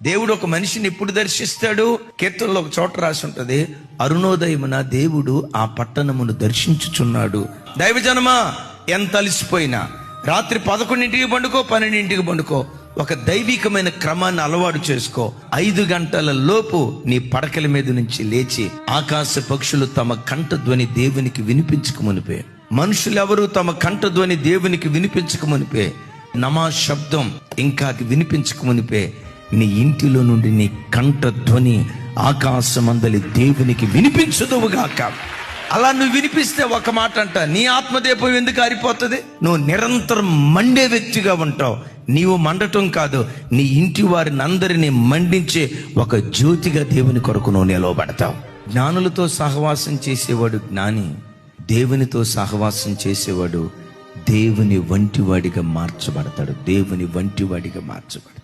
దేవుడు ఒక మనిషిని ఎప్పుడు దర్శిస్తాడు? కీర్తనలో ఒక చోట రాసి ఉంటది, అరుణోదయమున దేవుడు ఆ పట్టణమును దర్శించుచున్నాడు. దైవజనమా, ఎంత అలసిపోయినా రాత్రి 11ంటికి పండుకో, 12ంటికి పండుకో, ఒక దైవికమైన క్రమాన్ని అలవాటు చేసుకో. 5 గంటల లోపు నీ పడకల మీద నుంచి లేచి ఆకాశ పక్షులు తమ కంఠ ధ్వని దేవునికి వినిపించక మునిపే, మనుషులెవరూ తమ కంఠ ధ్వని దేవునికి వినిపించక మునిపే, నమాజ్ శబ్దం ఇంకా వినిపించక మునిపే నీ ఇంటిలో నుండి నీ కంఠ ధ్వని ఆకాశమందలి దేవునికి వినిపించదువుగాక. అలా నువ్వు వినిపిస్తే ఒక మాట అంట, నీ ఆత్మదీపం ఎందుకు ఆరిపోతుంది? నువ్వు నిరంతరం మండే వ్యక్తిగా ఉంటావు. నీవు మండటం కాదు, నీ ఇంటి వారిని అందరినీ మండించే ఒక జ్యోతిగా దేవుని కొరకు నువ్వు నిలవబడతావు. జ్ఞానులతో సహవాసం చేసేవాడు జ్ఞాని, దేవునితో సహవాసం చేసేవాడు దేవుని వంటివాడిగా మార్చబడతాడు. దేవుని వంటివాడిగా మార్చబడతాడు.